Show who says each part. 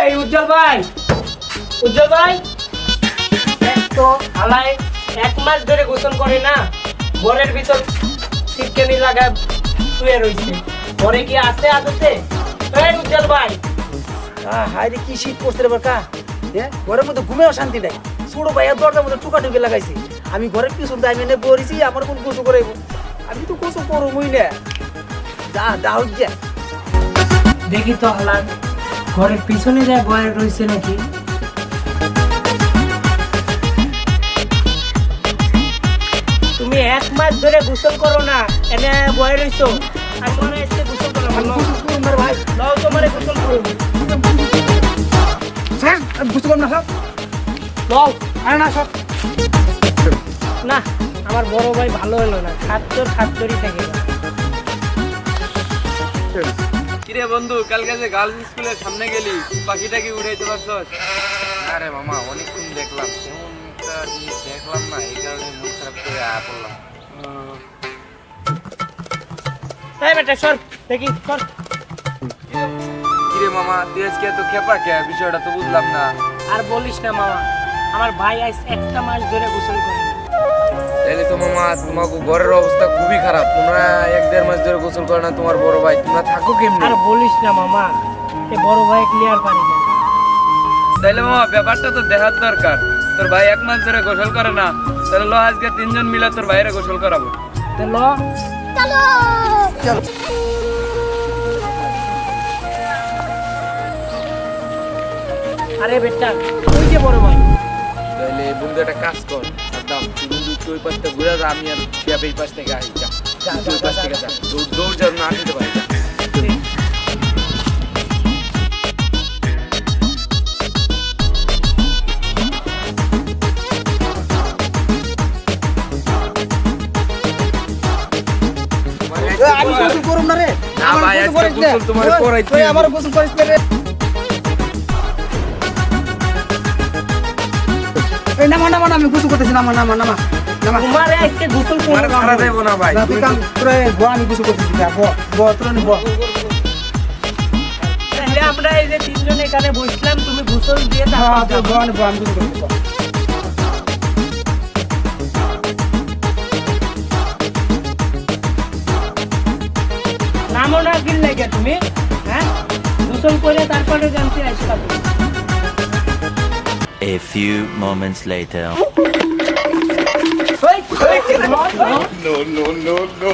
Speaker 1: এই উজ্জ্বল ভাই, উজ্জ্বল ভাই, তো আলাই 1 মাস ধরে গোসল করে না, ঘরের ভিতর সিটকেনি লাগা শুয়ে রইছে। ঘরে কি আছে আদতে? এই উজ্জ্বল ভাই,
Speaker 2: হাই রে কি শীত পড়ছে রে বাকা। ঘরের মধ্যে ঘুমেও শান্তি নাই। ছোট ভাইয়া দরজার মধ্যে টুকা টুকি লাগাইছে। আমি ঘরের পিছন দিয়ে আমি এনে বসেছি, আমার কোন গোসল করাইব? আমি তো গোসল করবই না। যা দাও যা
Speaker 1: দেখি তো হালান ঘরের পিছনে যায় বয়ে রইছে নাকি। তুমি 1 মাস ধরে গোসল করো না, এনে বয়ে রইছো। আমি মনে হচ্ছে গোসল করো না।
Speaker 2: ভাই
Speaker 1: লও তোমারে গোসল করো।
Speaker 2: বুঝতে পারলাম না সব।
Speaker 1: লও।
Speaker 2: আরে না সব
Speaker 1: না, আমার বড় ভাই ভালো হলো না, খাচ্চরই থেকে গেল।
Speaker 3: কিরে বন্ধু, কালকে যে গার্লস স্কুলের সামনে গেলি, পাখিটা কি উড়াইতে পারছস?
Speaker 4: আরে মামা অনেকক্ষণ দেখলাম, তেমন একটা জিনিস দেখলাম না, এই কারণে মন খারাপ করে আয়া পড়লাম।
Speaker 1: এই বেটা সর, দেখি সর।
Speaker 4: কিরে মামা, তুই আজকে এত খেপা কে? বিষয়টা তো বুঝলাম না।
Speaker 1: আর বলিস না মামা, আমার ভাই আজ 1 মাস ধরে গোসল করে না।
Speaker 4: তাহলে তো মামা তোমাকে ঘরের অবস্থা খুবই খারাপ। তোমরা 1-1.5 মাস ধরে গোসল করে না তোমার বড় ভাই, তোমরা থাকো কেমনি?
Speaker 1: আর বলিস না মামা, এ বড় ভাই ক্লিয়ার পারি না।
Speaker 3: তাইলে মামা ব্যাপারটা তো দেখার দরকার। তোর ভাই 1 মাস ধরে গোসল করে না, তাহলে ল আজকে 3 জন মিলে তোর ভাইরে গোসল করাবো।
Speaker 1: তো ল,
Speaker 2: চলো
Speaker 1: আরে বেটা তুই যে বড় ভাই,
Speaker 4: তাহলে বন্ধু একটা কাজ কর, একদম তুই বন্ধু তুই ওই পাশটা ঘুরে যা, আমি আর শিয়াব এই পাশ থেকে আসি। যা তুই ওই পাশ থেকে যা, দৌড় যা না আসতে পারি।
Speaker 2: আমি গোসল করব না রে।
Speaker 4: না
Speaker 2: আমার
Speaker 4: ভাই,
Speaker 2: গোসল
Speaker 4: আজকে
Speaker 2: করিস না।
Speaker 4: গোসল তোমার করাইতে
Speaker 2: তুই
Speaker 4: হবে।
Speaker 2: আমার গোসল করিস না রে। এই নামা নামা, আমি গোসল করতেছি। নামা নামা নামা নামা।
Speaker 1: তোমারে আজকে গোসল
Speaker 4: তোমার
Speaker 1: করব।
Speaker 4: ছাড়া দেবো না ভাই।
Speaker 2: না, তুই কাম করে ব, আমি গোসল করতেছি। যা ব তোরা নি ব।
Speaker 1: তাহলে আমরা এই যে 3 জন এখানে বসলাম, তুমি গোসল দিয়ে
Speaker 2: হ্যাঁ
Speaker 1: তারপর
Speaker 2: তুই ব,
Speaker 1: যাবা।
Speaker 2: আমি গোসল করতেছি।
Speaker 1: নামও না গিল লাগে তুমি, হ্যাঁ গোসল করে তারপরে জানতে আসবা তুমি।
Speaker 5: A few moments later.
Speaker 1: ওই, ওই, ওই, ওই।
Speaker 4: No.